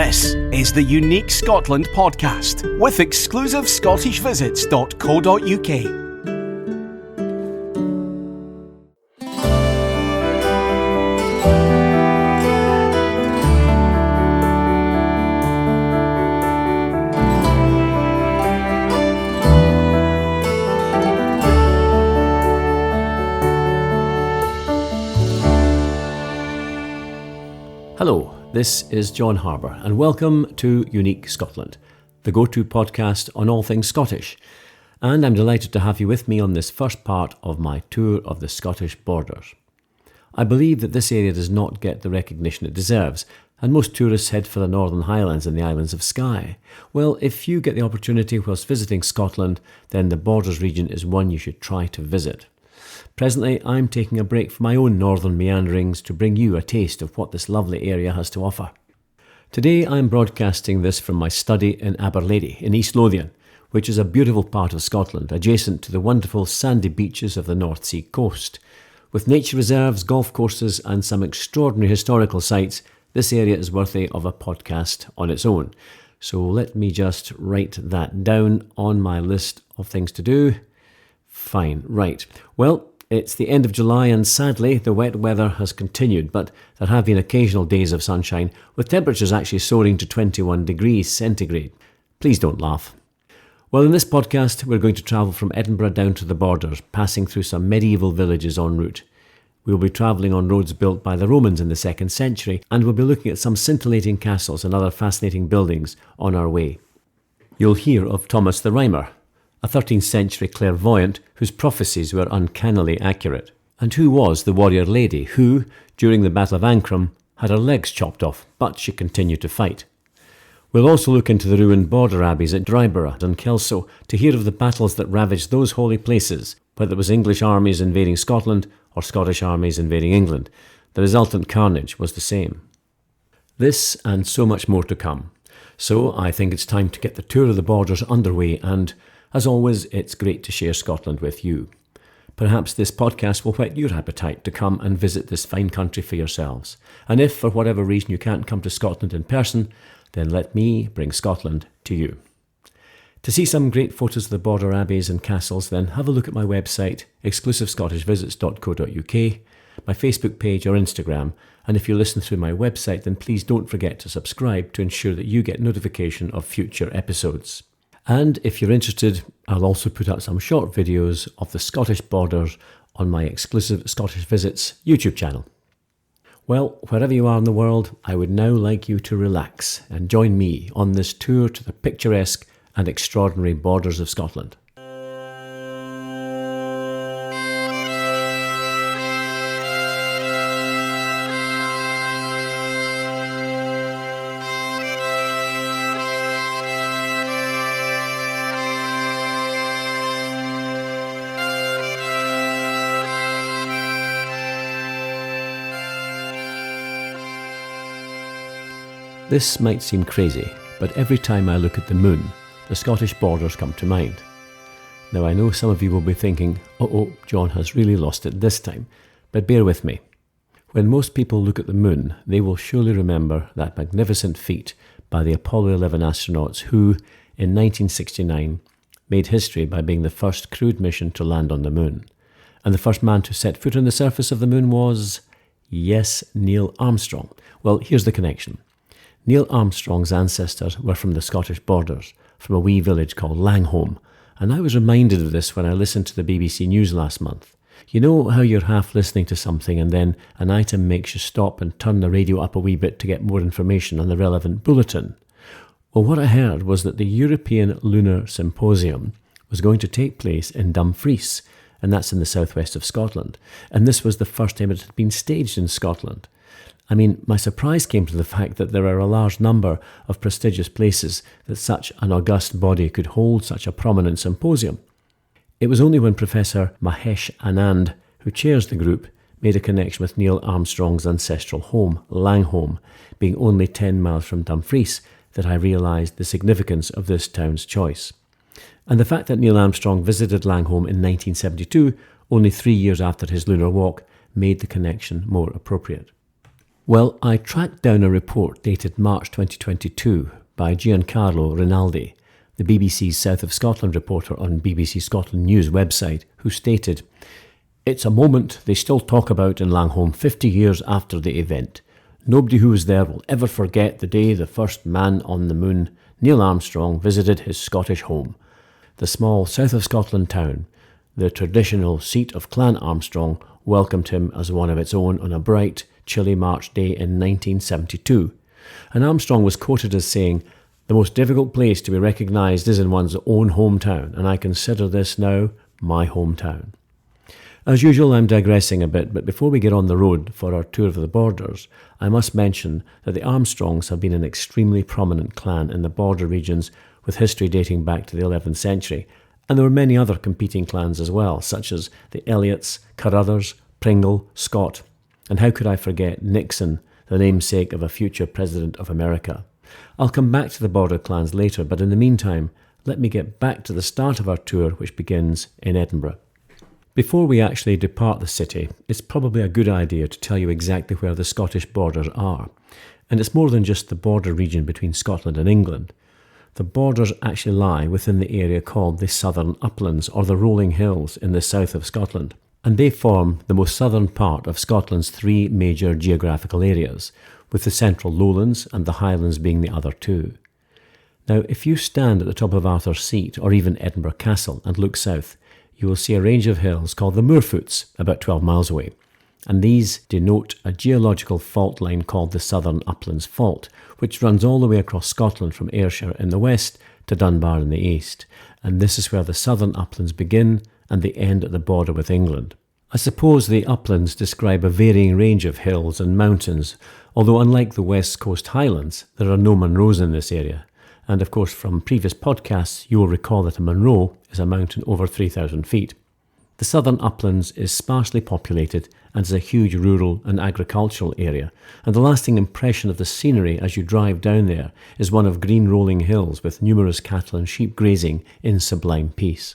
This is the Unique Scotland podcast with exclusive scottishvisits.co.uk. Hello, this is John Harbour and welcome to Unique Scotland, the go-to podcast on all things Scottish. And I'm delighted to have you with me on this first part of my tour of the Scottish borders. I believe that this area does not get the recognition it deserves, and most tourists head for the Northern Highlands and the islands of Skye. Well, if you get the opportunity whilst visiting Scotland, then the Borders region is one you should try to visit. Presently, I'm taking a break from my own northern meanderings to bring you a taste of what this lovely area has to offer. Today, I'm broadcasting this from my study in Aberlady in East Lothian, which is a beautiful part of Scotland, adjacent to the wonderful sandy beaches of the North Sea coast. With nature reserves, golf courses and some extraordinary historical sites, this area is worthy of a podcast on its own. So let me just write that down on my list of things to do. Fine, right. Well, it's the end of July and sadly the wet weather has continued, but there have been occasional days of sunshine, with temperatures actually soaring to 21 degrees centigrade. Please don't laugh. Well, in this podcast we're going to travel from Edinburgh down to the borders, passing through some medieval villages en route. We will be travelling on roads built by the Romans in the 2nd century, and we'll be looking at some scintillating castles and other fascinating buildings on our way. You'll hear of Thomas the Rhymer, a 13th century clairvoyant whose prophecies were uncannily accurate, and who was the warrior lady who, during the Battle of Ancrum, had her legs chopped off, but she continued to fight. We'll also look into the ruined Border Abbeys at Dryburgh and Kelso to hear of the battles that ravaged those holy places, whether it was English armies invading Scotland or Scottish armies invading England. The resultant carnage was the same. This and so much more to come. So I think it's time to get the tour of the borders underway, and as always, it's great to share Scotland with you. Perhaps this podcast will whet your appetite to come and visit this fine country for yourselves. And if, for whatever reason, you can't come to Scotland in person, then let me bring Scotland to you. To see some great photos of the Border Abbeys and castles, then have a look at my website, exclusivescottishvisits.co.uk, my Facebook page or Instagram, and if you listen through my website, then please don't forget to subscribe to ensure that you get notification of future episodes. And if you're interested, I'll also put up some short videos of the Scottish borders on my exclusive Scottish Visits YouTube channel. Well, wherever you are in the world, I would now like you to relax and join me on this tour to the picturesque and extraordinary borders of Scotland. This might seem crazy, but every time I look at the moon, the Scottish borders come to mind. Now I know some of you will be thinking, John has really lost it this time, but bear with me. When most people look at the moon, they will surely remember that magnificent feat by the Apollo 11 astronauts who, in 1969, made history by being the first crewed mission to land on the moon. And the first man to set foot on the surface of the moon was, yes, Neil Armstrong. Well, here's the connection. Neil Armstrong's ancestors were from the Scottish borders, from a wee village called Langholm, and I was reminded of this when I listened to the BBC News last month. You know how you're half listening to something and then an item makes you stop and turn the radio up a wee bit to get more information on the relevant bulletin? Well, what I heard was that the European Lunar Symposium was going to take place in Dumfries, and that's in the southwest of Scotland, and this was the first time it had been staged in Scotland. I mean, my surprise came to the fact that there are a large number of prestigious places that such an august body could hold such a prominent symposium. It was only when Professor Mahesh Anand, who chairs the group, made a connection with Neil Armstrong's ancestral home, Langholm, being only 10 miles from Dumfries, that I realised the significance of this town's choice. And the fact that Neil Armstrong visited Langholm in 1972, only 3 years after his lunar walk, made the connection more appropriate. Well, I tracked down a report dated March 2022 by Giancarlo Rinaldi, the BBC's South of Scotland reporter on BBC Scotland News website, who stated, "It's a moment they still talk about in Langholm 50 years after the event. Nobody who was there will ever forget the day the first man on the moon, Neil Armstrong, visited his Scottish home. The small South of Scotland town, the traditional seat of Clan Armstrong, welcomed him as one of its own on a bright, chilly March day in 1972. And Armstrong was quoted as saying, 'The most difficult place to be recognised is in one's own hometown, and I consider this now my hometown.' As usual, I'm digressing a bit, but before we get on the road for our tour of the borders, I must mention that the Armstrongs have been an extremely prominent clan in the border regions with history dating back to the 11th century, and there were many other competing clans as well, such as the Elliots, Carruthers, Pringle, Scott, and how could I forget Nixon, the namesake of a future President of America. I'll come back to the border clans later, but in the meantime, let me get back to the start of our tour, which begins in Edinburgh. Before we actually depart the city, it's probably a good idea to tell you exactly where the Scottish borders are. And it's more than just the border region between Scotland and England. The borders actually lie within the area called the Southern Uplands, or the Rolling Hills in the south of Scotland. And they form the most southern part of Scotland's three major geographical areas, with the central lowlands and the highlands being the other two. Now, if you stand at the top of Arthur's Seat, or even Edinburgh Castle, and look south, you will see a range of hills called the Moorfoots, about 12 miles away. And these denote a geological fault line called the Southern Uplands Fault, which runs all the way across Scotland from Ayrshire in the west to Dunbar in the east. And this is where the Southern Uplands begin and they end at the border with England. I suppose the uplands describe a varying range of hills and mountains, although unlike the West Coast Highlands, there are no Munros in this area. And of course, from previous podcasts, you will recall that a Munro is a mountain over 3,000 feet. The Southern Uplands is sparsely populated and is a huge rural and agricultural area, and the lasting impression of the scenery as you drive down there is one of green rolling hills with numerous cattle and sheep grazing in sublime peace.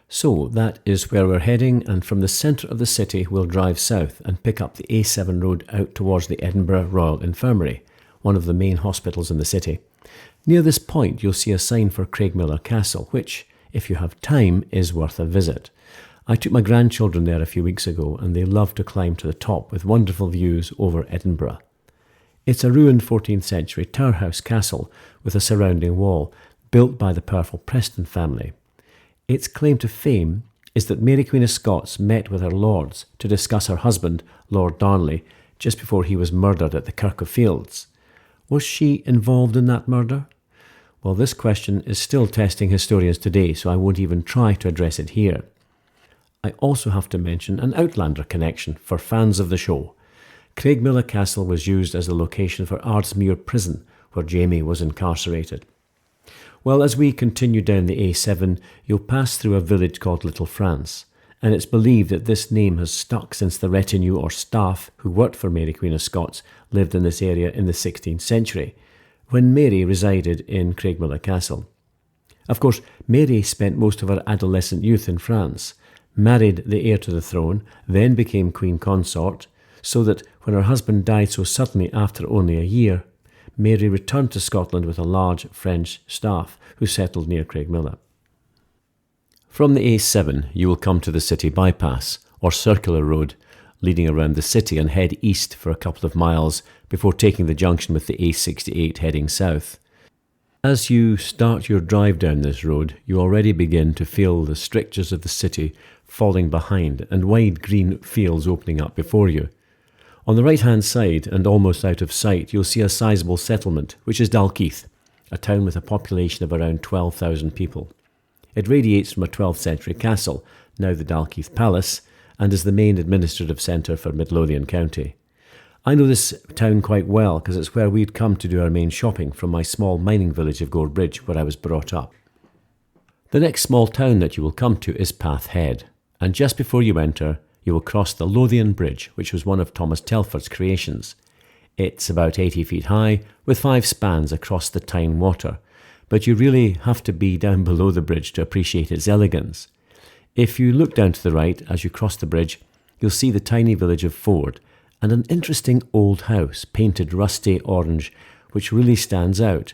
So that is where we're heading, and from the centre of the city we'll drive south and pick up the A7 road out towards the Edinburgh Royal Infirmary, one of the main hospitals in the city. Near this point you'll see a sign for Craigmillar Castle, which, if you have time, is worth a visit. I took my grandchildren there a few weeks ago and they love to climb to the top with wonderful views over Edinburgh. It's a ruined 14th century tower house castle with a surrounding wall, built by the powerful Preston family. Its claim to fame is that Mary Queen of Scots met with her lords to discuss her husband, Lord Darnley, just before he was murdered at the Kirk of Fields. Was she involved in that murder? Well, this question is still testing historians today, so I won't even try to address it here. I also have to mention an Outlander connection for fans of the show. Craigmillar Castle was used as the location for Ardsmuir Prison, where Jamie was incarcerated. Well, as we continue down the A7, you'll pass through a village called Little France, and it's believed that this name has stuck since the retinue or staff who worked for Mary Queen of Scots lived in this area in the 16th century, when Mary resided in Craigmillar Castle. Of course, Mary spent most of her adolescent youth in France, married the heir to the throne, then became Queen Consort, so that when her husband died so suddenly after only a year, Mary returned to Scotland with a large French staff who settled near Craigmillar. From the A7 you will come to the city bypass, or circular road, leading around the city and head east for a couple of miles before taking the junction with the A68 heading south. As you start your drive down this road, you already begin to feel the strictures of the city falling behind and wide green fields opening up before you. On the right-hand side, and almost out of sight, you'll see a sizable settlement, which is Dalkeith, a town with a population of around 12,000 people. It radiates from a 12th century castle, now the Dalkeith Palace, and is the main administrative centre for Midlothian County. I know this town quite well because it's where we'd come to do our main shopping from my small mining village of Gorebridge, where I was brought up. The next small town that you will come to is Path Head, and just before you enter, you will cross the Lothian Bridge, which was one of Thomas Telford's creations. It's about 80 feet high, with 5 spans across the Tyne water, but you really have to be down below the bridge to appreciate its elegance. If you look down to the right as you cross the bridge, you'll see the tiny village of Ford, and an interesting old house, painted rusty orange, which really stands out.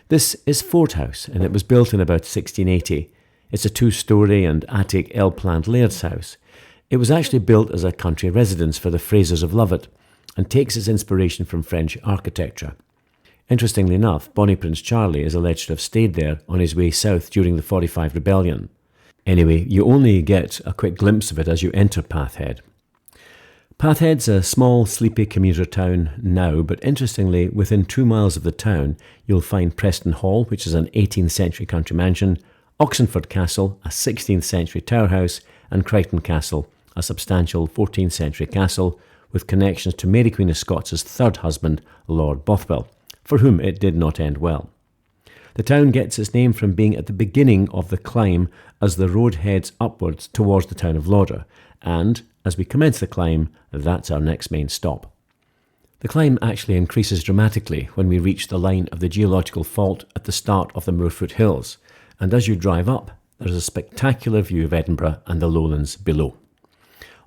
This is Fort House, and it was built in about 1680. It's a 2-storey and attic L-planned laird's house. It was actually built as a country residence for the Frasers of Lovat, and takes its inspiration from French architecture. Interestingly enough, Bonnie Prince Charlie is alleged to have stayed there on his way south during the 45 rebellion. Anyway, you only get a quick glimpse of it as you enter Pathhead. Pathhead's a small, sleepy commuter town now, but interestingly, within 2 miles of the town, you'll find Preston Hall, which is an 18th century country mansion, Oxenford Castle, a 16th century tower house, and Crichton Castle, a substantial 14th century castle, with connections to Mary Queen of Scots' third husband, Lord Bothwell, for whom it did not end well. The town gets its name from being at the beginning of the climb as the road heads upwards towards the town of Lauder, and as we commence the climb, that's our next main stop. The climb actually increases dramatically when we reach the line of the geological fault at the start of the Moorfoot Hills, and as you drive up, there's a spectacular view of Edinburgh and the lowlands below.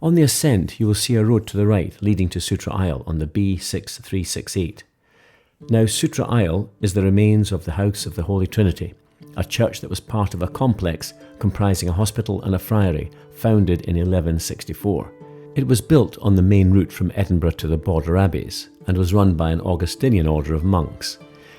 On the ascent, you will see a road to the right leading to Sutra Isle on the B6368. Now, Sutra Isle is the remains of the House of the Holy Trinity, a church that was part of a complex comprising a hospital and a friary, founded in 1164. It was built on the main route from Edinburgh to the Border Abbeys, and was run by an Augustinian order of monks.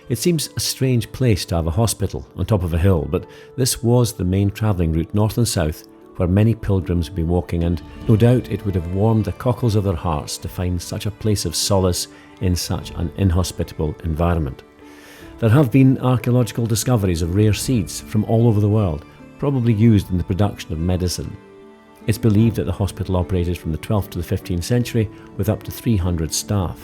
It seems a strange place to have a hospital on top of a hill, but this was the main travelling route north and south, where many pilgrims would be walking, and no doubt it would have warmed the cockles of their hearts to find such a place of solace in such an inhospitable environment. There have been archaeological discoveries of rare seeds from all over the world, probably used in the production of medicine. It's believed that the hospital operated from the 12th to the 15th century with up to 300 staff.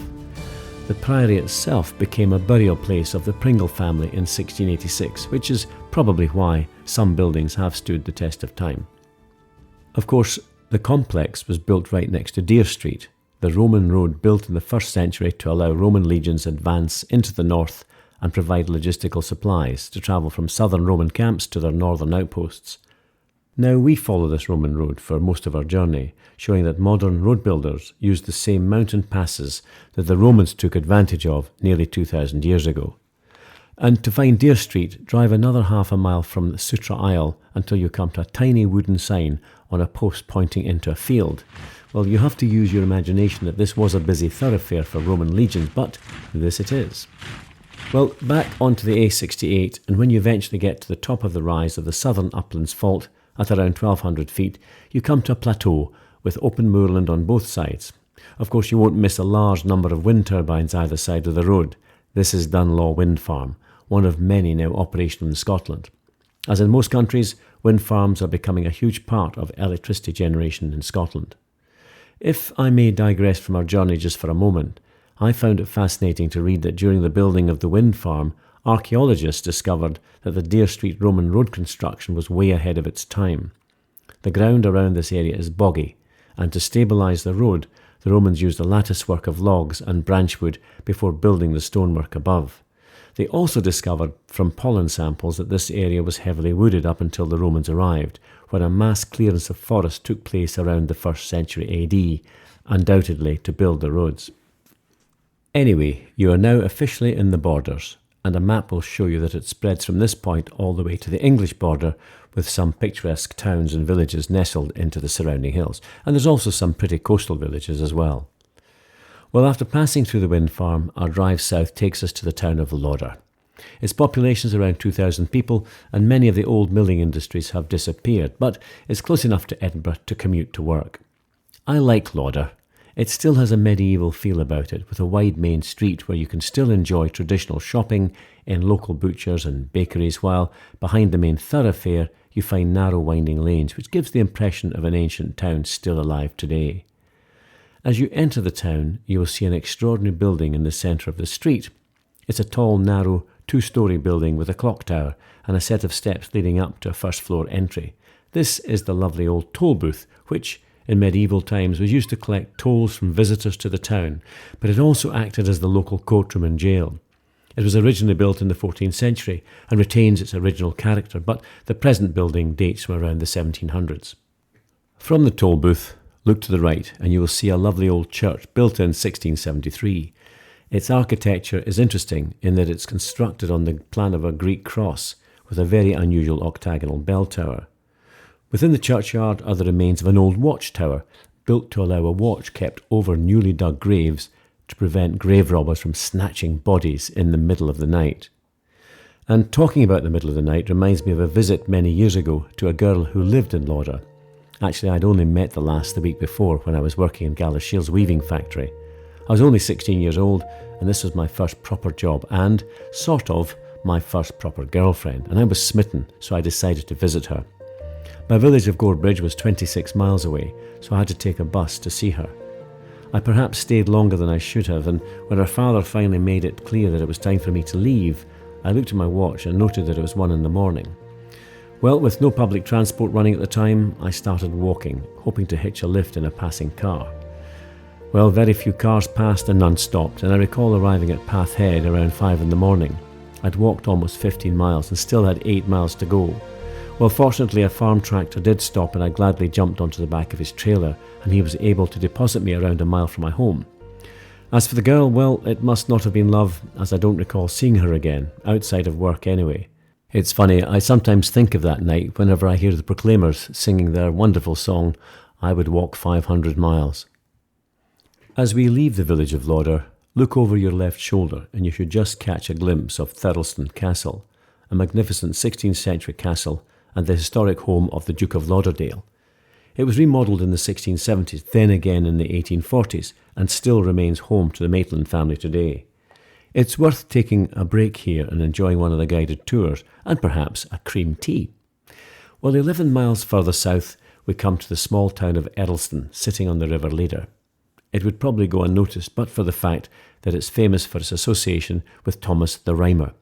The priory itself became a burial place of the Pringle family in 1686, which is probably why some buildings have stood the test of time. Of course, the complex was built right next to Deer Street, the Roman road built in the 1st century to allow Roman legions advance into the north and provide logistical supplies to travel from southern Roman camps to their northern outposts. Now we follow this Roman road for most of our journey, showing that modern road builders used the same mountain passes that the Romans took advantage of nearly 2,000 years ago. And to find Deer Street, drive another half a mile from Sutra Isle until you come to a tiny wooden sign on a post pointing into a field. Well, you have to use your imagination that this was a busy thoroughfare for Roman legions, but this it is. Well, back onto the A68, and when you eventually get to the top of the rise of the southern uplands fault, at around 1,200 feet, you come to a plateau with open moorland on both sides. Of course, you won't miss a large number of wind turbines either side of the road. This is Dunlaw Wind Farm, one of many now operational in Scotland. As in most countries, wind farms are becoming a huge part of electricity generation in Scotland. If I may digress from our journey just for a moment, I found it fascinating to read that during the building of the wind farm, archaeologists discovered that the Deer Street Roman road construction was way ahead of its time. The ground around this area is boggy, and to stabilise the road, the Romans used a latticework of logs and branchwood before building the stonework above. They also discovered from pollen samples that this area was heavily wooded up until the Romans arrived, when a mass clearance of forest took place around the 1st century AD, undoubtedly to build the roads. Anyway, you are now officially in the borders, and a map will show you that it spreads from this point all the way to the English border, with some picturesque towns and villages nestled into the surrounding hills. And there's also some pretty coastal villages as well. Well, after passing through the wind farm, our drive south takes us to the town of Lauder. Its population is around 2,000 people, and many of the old milling industries have disappeared, but it's close enough to Edinburgh to commute to work. I like Lauder. It still has a medieval feel about it, with a wide main street where you can still enjoy traditional shopping in local butchers and bakeries, while behind the main thoroughfare you find narrow winding lanes, which gives the impression of an ancient town still alive today. As you enter the town, you will see an extraordinary building in the centre of the street. It's a tall, narrow, 2-storey building with a clock tower and a set of steps leading up to a first-floor entry. This is the lovely old toll booth, which, in medieval times, was used to collect tolls from visitors to the town, but it also acted as the local courtroom and jail. It was originally built in the 14th century and retains its original character, but the present building dates from around the 1700s. From the toll booth, look to the right and you will see a lovely old church built in 1673. Its architecture is interesting in that it's constructed on the plan of a Greek cross with a very unusual octagonal bell tower. Within the churchyard are the remains of an old watchtower built to allow a watch kept over newly dug graves to prevent grave robbers from snatching bodies in the middle of the night. And talking about the middle of the night reminds me of a visit many years ago to a girl who lived in Lauder. Actually, I'd only met the lass the week before when I was working in Galashiels weaving factory. I was only 16 years old, and this was my first proper job and, sort of, my first proper girlfriend, and I was smitten, so I decided to visit her. My village of Gorebridge was 26 miles away, so I had to take a bus to see her. I perhaps stayed longer than I should have, and when her father finally made it clear that it was time for me to leave, I looked at my watch and noted that it was 1 a.m. Well, with no public transport running at the time, I started walking, hoping to hitch a lift in a passing car. Well, very few cars passed and none stopped, and I recall arriving at Path Head around 5 a.m. I'd walked almost 15 miles and still had 8 miles to go. Well, fortunately a farm tractor did stop and I gladly jumped onto the back of his trailer and he was able to deposit me around a mile from my home. As for the girl, well, it must not have been love, as I don't recall seeing her again, outside of work anyway. It's funny, I sometimes think of that night whenever I hear the Proclaimers singing their wonderful song, I Would Walk 500 Miles. As we leave the village of Lauder, look over your left shoulder and you should just catch a glimpse of Thirlestone Castle, a magnificent 16th century castle and the historic home of the Duke of Lauderdale. It was remodelled in the 1670s, then again in the 1840s, and still remains home to the Maitland family today. It's worth taking a break here and enjoying one of the guided tours, and perhaps a cream tea. Well, 11 miles further south, we come to the small town of Eddleston, sitting on the River Leader. It would probably go unnoticed but for the fact that it's famous for its association with Thomas the Rhymer.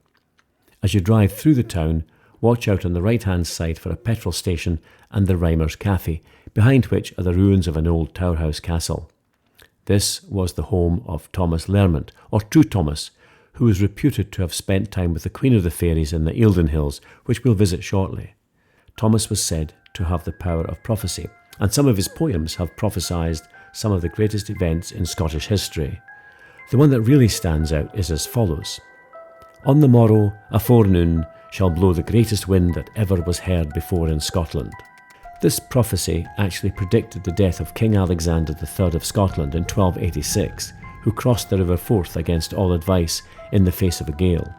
As you drive through the town, watch out on the right-hand side for a petrol station and the Rhymer's Cafe, behind which are the ruins of an old towerhouse castle. This was the home of Thomas Lermont, or True Thomas, who was reputed to have spent time with the Queen of the Fairies in the Eildon Hills, which we'll visit shortly. Thomas was said to have the power of prophecy, and some of his poems have prophesied some of the greatest events in Scottish history. The one that really stands out is as follows. On the morrow, a forenoon, shall blow the greatest wind that ever was heard before in Scotland. This prophecy actually predicted the death of King Alexander III of Scotland in 1286, who crossed the River Forth against all advice in the face of a gale.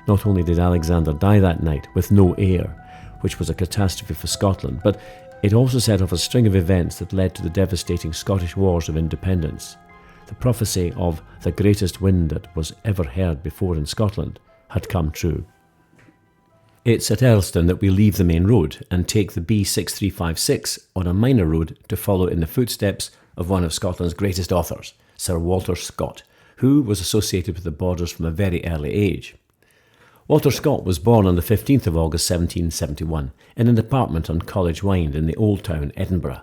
Not only did Alexander die that night with no heir, which was a catastrophe for Scotland, but it also set off a string of events that led to the devastating Scottish Wars of Independence. The prophecy of the greatest wind that was ever heard before in Scotland had come true. It's at Earlston that we leave the main road and take the B6356 on a minor road to follow in the footsteps of one of Scotland's greatest authors, Sir Walter Scott, who was associated with the Borders from a very early age. Walter Scott was born on the 15th of August 1771 in an apartment on College Wynd in the Old Town, Edinburgh.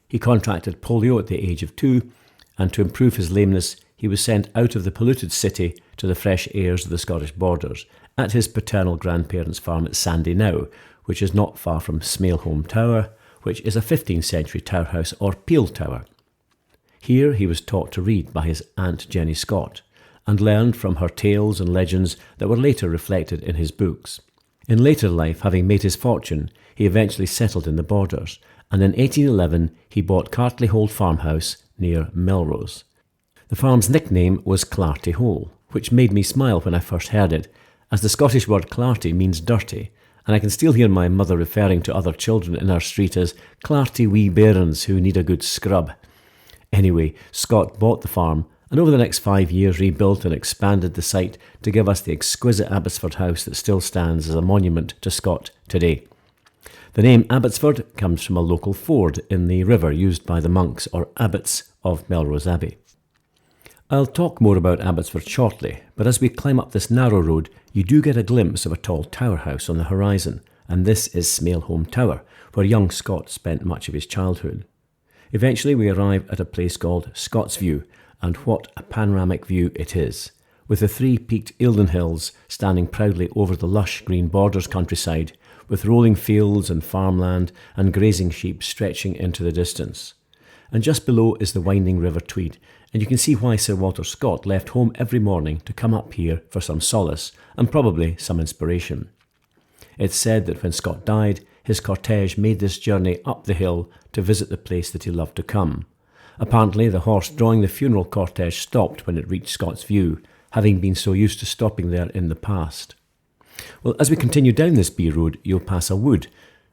He contracted polio at the age of 2, and to improve his lameness, he was sent out of the polluted city to the fresh airs of the Scottish borders at his paternal grandparents' farm at Sandy Now, which is not far from Smailholm Tower, which is a 15th century towerhouse or peel tower. Here he was taught to read by his Aunt Jenny Scott, and learned from her tales and legends that were later reflected in his books. In later life, having made his fortune, he eventually settled in the Borders, and in 1811 he bought Cartley Hold farmhouse near Melrose. The farm's nickname was Clarty Hole, which made me smile when I first heard it, as the Scottish word clarty means dirty, and I can still hear my mother referring to other children in our street as clarty wee bairns who need a good scrub. Anyway, Scott bought the farm, and over the next 5 years rebuilt and expanded the site to give us the exquisite Abbotsford house that still stands as a monument to Scott today. The name Abbotsford comes from a local ford in the river used by the monks or abbots of Melrose Abbey. I'll talk more about Abbotsford shortly, but as we climb up this narrow road, you do get a glimpse of a tall tower house on the horizon, and this is Smailholm Tower, where young Scott spent much of his childhood. Eventually we arrive at a place called Scott's View, and what a panoramic view it is, with the 3 peaked Eildon Hills standing proudly over the lush green Borders countryside, with rolling fields and farmland and grazing sheep stretching into the distance. and just below is the winding River Tweed, and you can see why Sir Walter Scott left home every morning to come up here for some solace, and probably some inspiration. It's said that when Scott died, his cortege made this journey up the hill to visit the place that he loved to come. Apparently, the horse drawing the funeral cortege stopped when it reached Scott's View, having been so used to stopping there in the past. Well, as we continue down this B road, you'll pass a wood,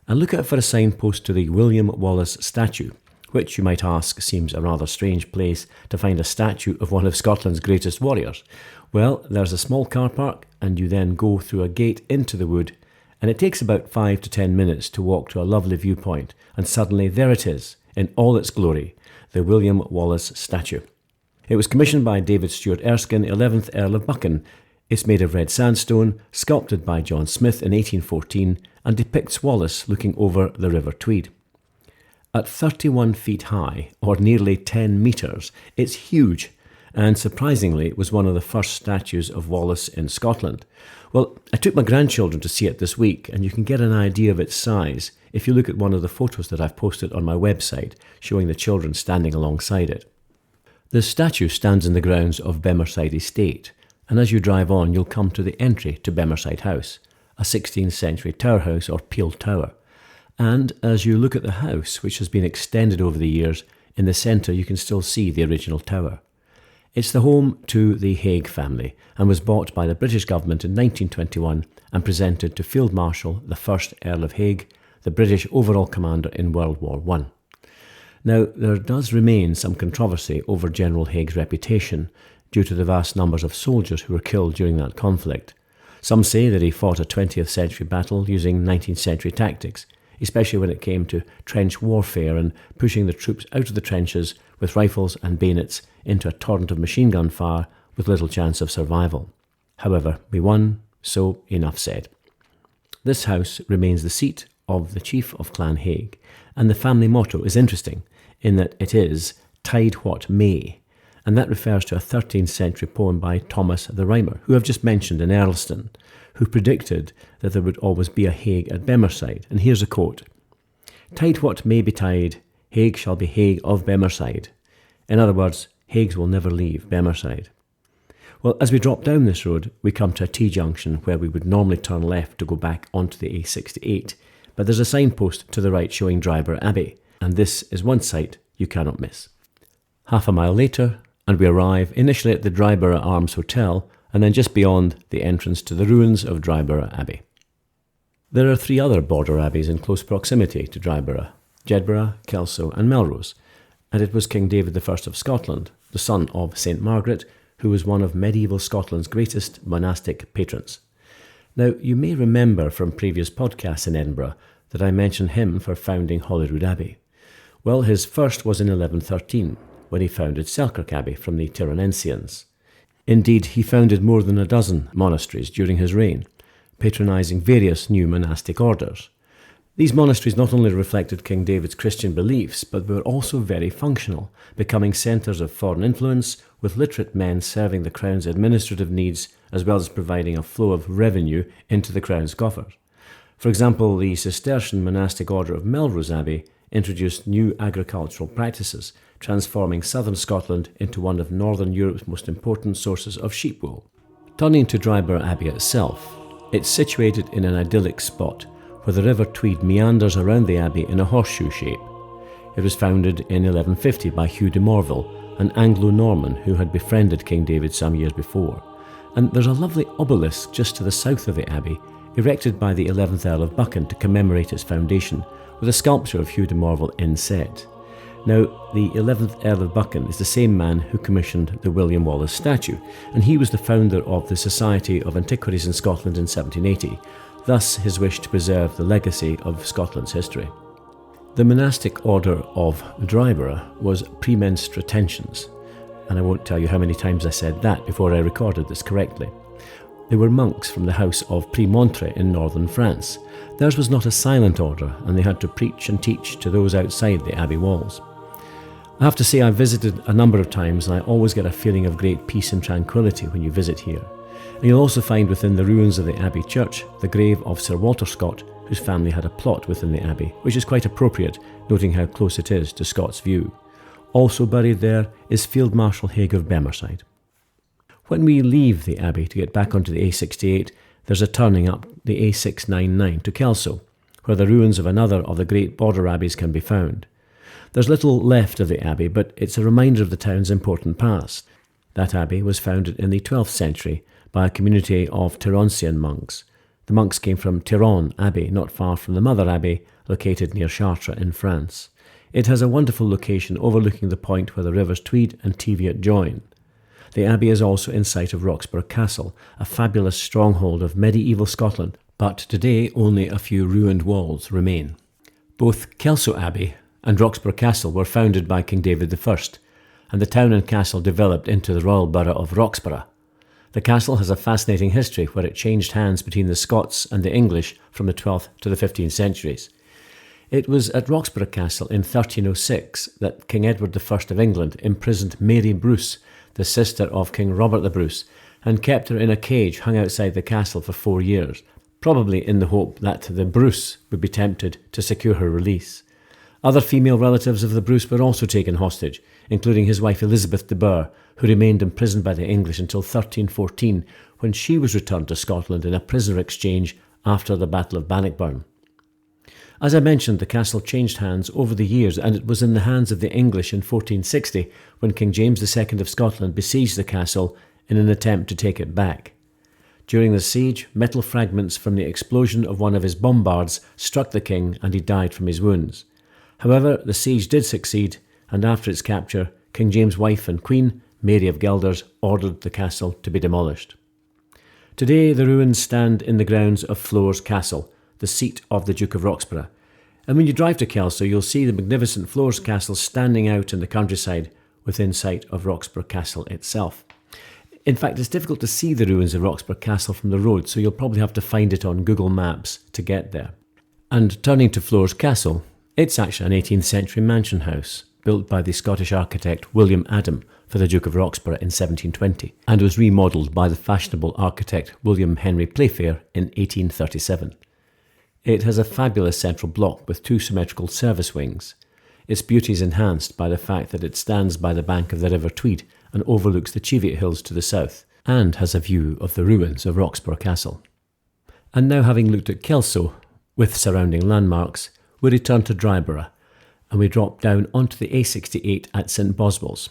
and look out for a signpost to the William Wallace statue, which you might ask seems a rather strange place to find a statue of one of Scotland's greatest warriors. Well, there's a small car park, and you then go through a gate into the wood, and it takes about 5 to 10 minutes to walk to a lovely viewpoint, and suddenly there it is, in all its glory, the William Wallace statue. It was commissioned by David Stuart Erskine, 11th Earl of Buchan. It's made of red sandstone, sculpted by John Smith in 1814, and depicts Wallace looking over the River Tweed. At 31 feet high, or nearly 10 metres, it's huge, and surprisingly was one of the first statues of Wallace in Scotland. Well, I took my grandchildren to see it this week, and you can get an idea of its size if you look at one of the photos that I've posted on my website, showing the children standing alongside it. The statue stands in the grounds of Bemerside Estate, and as you drive on, you'll come to the entry to Bemerside House, a 16th century tower house or peel tower. And as you look at the house, which has been extended over the years, in the centre you can still see the original tower. It's the home to the Hague family and was bought by the British government in 1921 and presented to Field Marshal the 1st Earl of Hague, the British overall commander in World War I. Now, there does remain some controversy over General Hague's reputation due to the vast numbers of soldiers who were killed during that conflict. Some say that he fought a 20th century battle using 19th century tactics, especially when it came to trench warfare and pushing the troops out of the trenches with rifles and bayonets into a torrent of machine gun fire with little chance of survival. However, we won, so enough said. This house remains the seat of the chief of Clan Hague, and the family motto is interesting in that it is "Tide what may," and that refers to a 13th century poem by Thomas the Rhymer, who I've just mentioned in Earlston, who predicted that there would always be a Hague at Bemerside. And here's a quote: "Tide what may betide, Hague shall be Hague of Bemerside." In other words, Hagues will never leave Bemerside. Well, as we drop down this road, we come to a T-junction where we would normally turn left to go back onto the A68, but there's a signpost to the right showing Dryburgh Abbey, and this is one sight you cannot miss. Half a mile later, and we arrive initially at the Dryburgh Arms Hotel, and then just beyond the entrance to the ruins of Dryburgh Abbey. There are 3 other border abbeys in close proximity to Dryburgh: Edinburgh, Kelso and Melrose, and it was King David I of Scotland, the son of St Margaret, who was one of medieval Scotland's greatest monastic patrons. Now, you may remember from previous podcasts in Edinburgh that I mentioned him for founding Holyrood Abbey. Well, his first was in 1113, when he founded Selkirk Abbey from the Tyrrhensians. Indeed, he founded more than a dozen monasteries during his reign, patronising various new monastic orders. These monasteries not only reflected King David's Christian beliefs, but were also very functional, becoming centres of foreign influence, with literate men serving the Crown's administrative needs, as well as providing a flow of revenue into the Crown's coffers. For example, the Cistercian monastic order of Melrose Abbey introduced new agricultural practices, transforming southern Scotland into one of northern Europe's most important sources of sheep wool. Turning to Dryburgh Abbey itself, it's situated in an idyllic spot where the River Tweed meanders around the abbey in a horseshoe shape. It was founded in 1150 by Hugh de Morville, an Anglo-Norman who had befriended King David some years before, and there's a lovely obelisk just to the south of the abbey, erected by the 11th Earl of Buchan to commemorate its foundation, with a sculpture of Hugh de Morville inset. Now, the 11th Earl of Buchan is the same man who commissioned the William Wallace statue, and he was the founder of the Society of Antiquaries in Scotland in 1780, thus his wish to preserve the legacy of Scotland's history. The monastic order of Dryburgh was Premonstratensians, and I won't tell you how many times I said that before I recorded this correctly. They were monks from the house of Premontre in northern France. Theirs was not a silent order, and they had to preach and teach to those outside the abbey walls. I have to say I've visited a number of times, and I always get a feeling of great peace and tranquility when you visit here. And you'll also find within the ruins of the abbey church the grave of Sir Walter Scott, whose family had a plot within the abbey, which is quite appropriate, noting how close it is to Scott's View. Also buried there is Field Marshal Haig of Bemerside. When we leave the Abbey to get back onto the A68, there's a turning up the A699 to Kelso, where the ruins of another of the great Border Abbeys can be found. There's little left of the Abbey, but it's a reminder of the town's important past. That abbey was founded in the 12th century by a community of Tyronsian monks. The monks came from Tyrone Abbey, not far from the Mother Abbey, located near Chartres in France. It has a wonderful location overlooking the point where the rivers Tweed and Teviot join. The abbey is also in sight of Roxburgh Castle, a fabulous stronghold of medieval Scotland, but today only a few ruined walls remain. Both Kelso Abbey and Roxburgh Castle were founded by King David I, and the town and castle developed into the royal borough of Roxburgh. The castle has a fascinating history where it changed hands between the Scots and the English from the 12th to the 15th centuries. It was at Roxburgh Castle in 1306 that King Edward I of England imprisoned Mary Bruce, the sister of King Robert the Bruce, and kept her in a cage hung outside the castle for 4 years, probably in the hope that the Bruce would be tempted to secure her release. Other female relatives of the Bruce were also taken hostage, including his wife Elizabeth de Burgh, who remained imprisoned by the English until 1314, when she was returned to Scotland in a prisoner exchange after the Battle of Bannockburn. As I mentioned, the castle changed hands over the years, and it was in the hands of the English in 1460 when King James II of Scotland besieged the castle in an attempt to take it back. During the siege, metal fragments from the explosion of one of his bombards struck the king and he died from his wounds. However, the siege did succeed, and after its capture, King James' wife and queen, Mary of Guelders, ordered the castle to be demolished. Today, the ruins stand in the grounds of Floors Castle, the seat of the Duke of Roxburgh. And when you drive to Kelso, you'll see the magnificent Floors Castle standing out in the countryside within sight of Roxburgh Castle itself. In fact, it's difficult to see the ruins of Roxburgh Castle from the road, so you'll probably have to find it on Google Maps to get there. And turning to Floors Castle, it's actually an 18th century mansion house built by the Scottish architect William Adam for the Duke of Roxburgh in 1720 and was remodelled by the fashionable architect William Henry Playfair in 1837. It has a fabulous central block with 2 symmetrical service wings. Its beauty is enhanced by the fact that it stands by the bank of the River Tweed and overlooks the Cheviot Hills to the south, and has a view of the ruins of Roxburgh Castle. And now, having looked at Kelso, with surrounding landmarks, we return to Dryburgh, and we drop down onto the A68 at St Boswell's.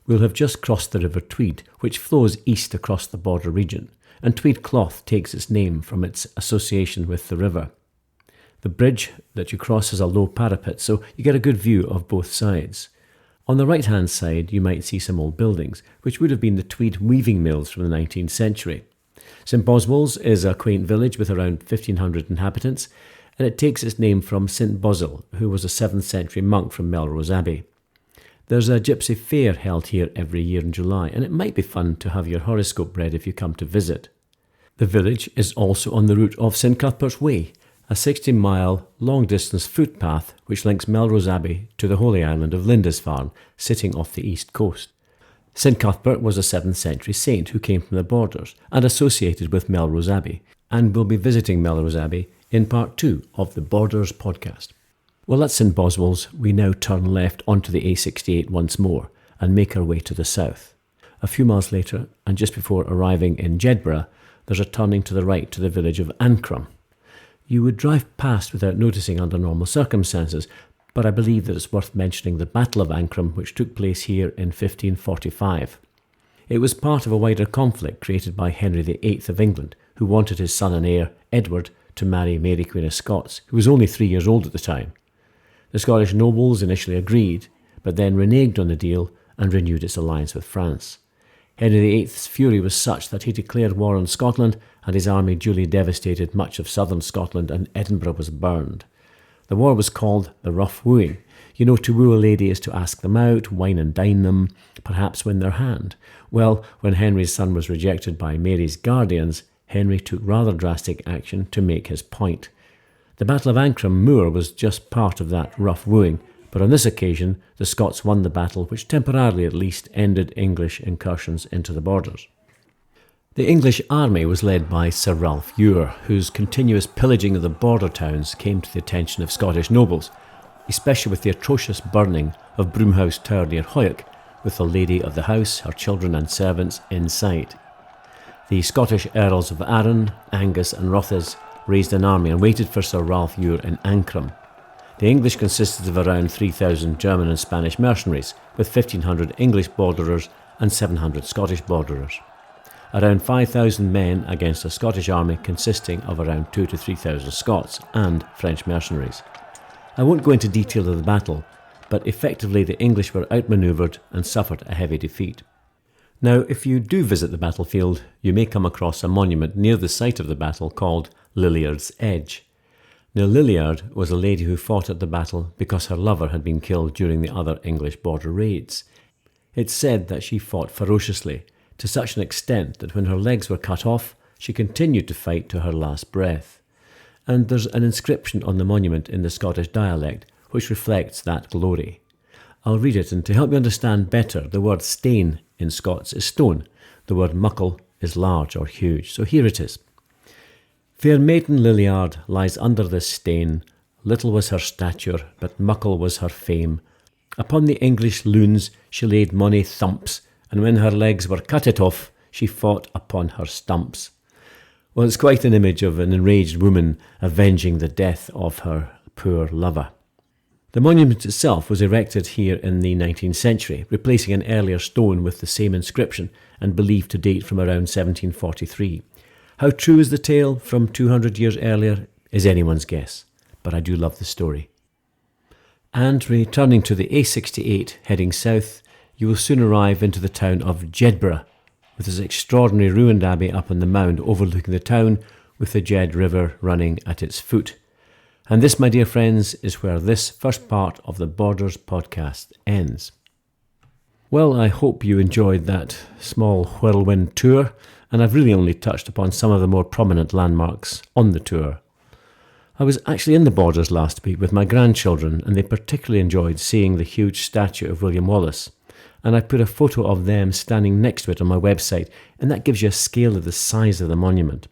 We'll have just crossed the River Tweed, which flows east across the border region, and Tweed cloth takes its name from its association with the river. The bridge that you cross has a low parapet, so you get a good view of both sides. On the right-hand side, you might see some old buildings, which would have been the Tweed weaving mills from the 19th century. St Boswell's is a quaint village with around 1,500 inhabitants, and it takes its name from St Basil, who was a 7th century monk from Melrose Abbey. There's a gypsy fair held here every year in July, and it might be fun to have your horoscope read if you come to visit. The village is also on the route of St Cuthbert's Way, a 60-mile, long-distance footpath which links Melrose Abbey to the holy island of Lindisfarne, sitting off the east coast. St Cuthbert was a 7th century saint who came from the borders and associated with Melrose Abbey, and will be visiting Melrose Abbey in part 2 of the Borders podcast. Well, at St Boswell's, we now turn left onto the A68 once more and make our way to the south. A few miles later, and just before arriving in Jedburgh, there's a turning to the right to the village of Ancrum. You would drive past without noticing under normal circumstances, but I believe that it's worth mentioning the Battle of Ancrum, which took place here in 1545. It was part of a wider conflict created by Henry VIII of England, who wanted his son and heir, Edward, to marry Mary Queen of Scots, who was only 3 years old at the time. The Scottish nobles initially agreed, but then reneged on the deal and renewed its alliance with France. Henry VIII's fury was such that he declared war on Scotland, and his army duly devastated much of southern Scotland, and Edinburgh was burned. The war was called the Rough Wooing. You know, to woo a lady is to ask them out, wine and dine them, perhaps win their hand. Well, when Henry's son was rejected by Mary's guardians, Henry took rather drastic action to make his point. The Battle of Ancrum Moor was just part of that rough wooing, but on this occasion the Scots won the battle, which temporarily at least ended English incursions into the borders. The English army was led by Sir Ralph Ure, whose continuous pillaging of the border towns came to the attention of Scottish nobles, especially with the atrocious burning of Broomhouse Tower near Hoyok, with the lady of the house, her children and servants inside. The Scottish Earls of Arran, Angus and Rothes raised an army and waited for Sir Ralph Ure in Ancrum. The English consisted of around 3,000 German and Spanish mercenaries, with 1,500 English borderers and 700 Scottish borderers. Around 5,000 men against a Scottish army consisting of around 2,000 to 3,000 Scots and French mercenaries. I won't go into detail of the battle, but effectively the English were outmanoeuvred and suffered a heavy defeat. Now, if you do visit the battlefield, you may come across a monument near the site of the battle called Lilliard's Edge. Now, Lilliard was a lady who fought at the battle because her lover had been killed during the other English border raids. It's said that she fought ferociously, to such an extent that when her legs were cut off, she continued to fight to her last breath. And there's an inscription on the monument in the Scottish dialect which reflects that glory. I'll read it, and to help you understand better, the word stane in Scots is stone. The word muckle is large or huge. So here it is. Fair Maiden Lilliard lies under this stane. Little was her stature, but muckle was her fame. Upon the English loons she laid mony thumps, and when her legs were cuttit off, she fought upon her stumps. Well, it's quite an image of an enraged woman avenging the death of her poor lover. The monument itself was erected here in the 19th century, replacing an earlier stone with the same inscription and believed to date from around 1743. How true is the tale from 200 years earlier is anyone's guess, but I do love the story. And returning to the A68 heading south, you will soon arrive into the town of Jedburgh, with its extraordinary ruined abbey up on the mound overlooking the town with the Jed River running at its foot. And this, my dear friends, is where this first part of the Borders podcast ends. Well, I hope you enjoyed that small whirlwind tour, and I've really only touched upon some of the more prominent landmarks on the tour. I was actually in the Borders last week with my grandchildren, and they particularly enjoyed seeing the huge statue of William Wallace. And I put a photo of them standing next to it on my website, and that gives you a scale of the size of the monument.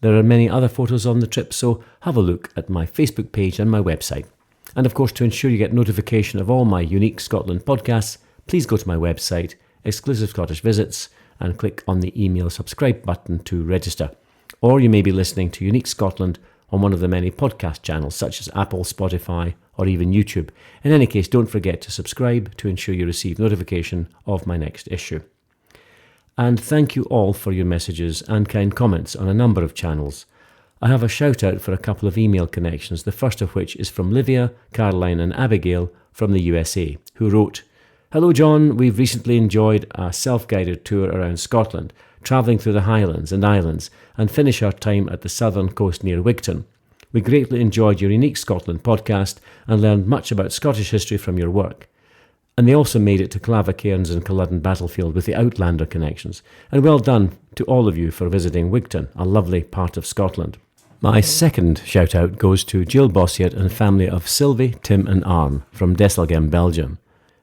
There are many other photos on the trip, so have a look at my Facebook page and my website. And of course, to ensure you get notification of all my Unique Scotland podcasts, please go to my website, Exclusive Scottish Visits, and click on the email subscribe button to register. Or you may be listening to Unique Scotland on one of the many podcast channels such as Apple, Spotify, or even YouTube. In any case, don't forget to subscribe to ensure you receive notification of my next issue. And thank you all for your messages and kind comments on a number of channels. I have a shout out for a couple of email connections, the first of which is from Livia, Caroline and Abigail from the USA, who wrote, "Hello John, we've recently enjoyed a self-guided tour around Scotland, travelling through the Highlands and Islands, and finish our time at the southern coast near Wigton. We greatly enjoyed your Unique Scotland podcast and learned much about Scottish history from your work. And they also made it to Clavacairns and Culloden Battlefield with the Outlander connections. And well done to all of you for visiting Wigton, a lovely part of Scotland." My second shout out goes to Jill Bossiet and family of Sylvie, Tim and Arne from Desselgem, Belgium.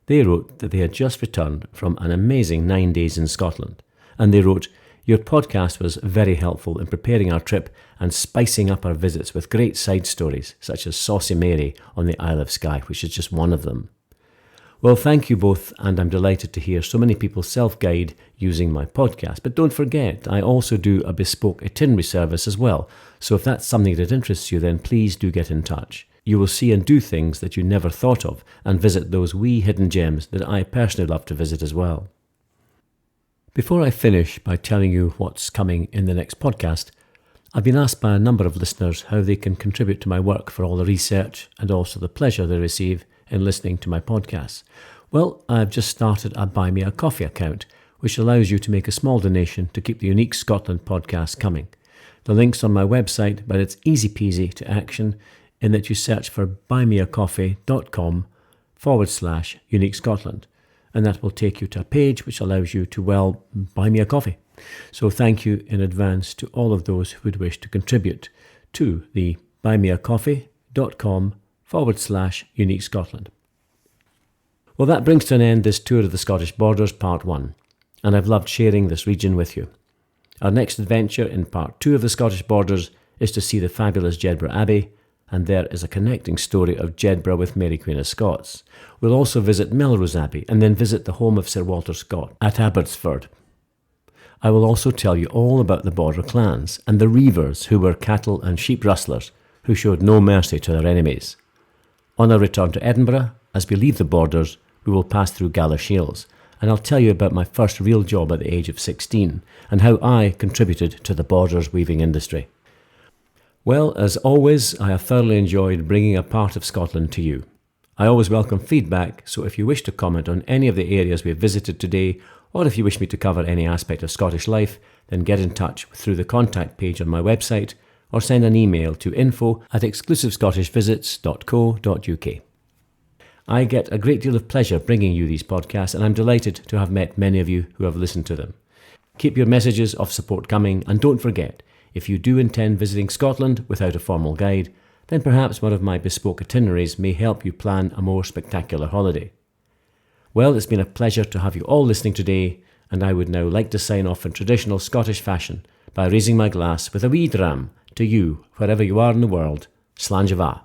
They wrote that they had just returned from an amazing 9 days in Scotland. And they wrote, "Your podcast was very helpful in preparing our trip and spicing up our visits with great side stories, such as Saucy Mary on the Isle of Skye, which is just one of them." Well, thank you both, and I'm delighted to hear so many people self-guide using my podcast. But don't forget, I also do a bespoke itinerary service as well. So if that's something that interests you, then please do get in touch. You will see and do things that you never thought of, and visit those wee hidden gems that I personally love to visit as well. Before I finish by telling you what's coming in the next podcast, I've been asked by a number of listeners how they can contribute to my work for all the research and also the pleasure they receive in listening to my podcasts. Well, I've just started a Buy Me a Coffee account, which allows you to make a small donation to keep the Unique Scotland podcast coming. The link's on my website, but it's easy peasy to action in that you search for buymeacoffee.com/Unique Scotland. And that will take you to a page which allows you to, well, buy me a coffee. So thank you in advance to all of those who would wish to contribute to the buymeacoffee.com/Unique Scotland. Well, that brings to an end this tour of the Scottish Borders, Part 1, and I've loved sharing this region with you. Our next adventure in Part 2 of the Scottish Borders is to see the fabulous Jedburgh Abbey, and there is a connecting story of Jedburgh with Mary Queen of Scots. We'll also visit Melrose Abbey and then visit the home of Sir Walter Scott at Abbotsford. I will also tell you all about the Border clans and the reivers, who were cattle and sheep rustlers who showed no mercy to their enemies. On our return to Edinburgh, as we leave the Borders, we will pass through Galashiels, and I'll tell you about my first real job at the age of 16 and how I contributed to the Borders weaving industry. Well, as always, I have thoroughly enjoyed bringing a part of Scotland to you. I always welcome feedback, so if you wish to comment on any of the areas we have visited today, or if you wish me to cover any aspect of Scottish life, then get in touch through the contact page on my website, or send an email to info@exclusivescottishvisits.co.uk. I get a great deal of pleasure bringing you these podcasts, and I'm delighted to have met many of you who have listened to them. Keep your messages of support coming, and don't forget, if you do intend visiting Scotland without a formal guide, then perhaps one of my bespoke itineraries may help you plan a more spectacular holiday. Well, it's been a pleasure to have you all listening today, and I would now like to sign off in traditional Scottish fashion by raising my glass with a wee dram to you, wherever you are in the world. Slàinte.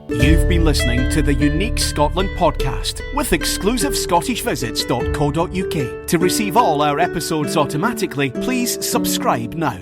You've been listening to the Unique Scotland podcast with exclusivescottishvisits.co.uk. To receive all our episodes automatically, please subscribe now.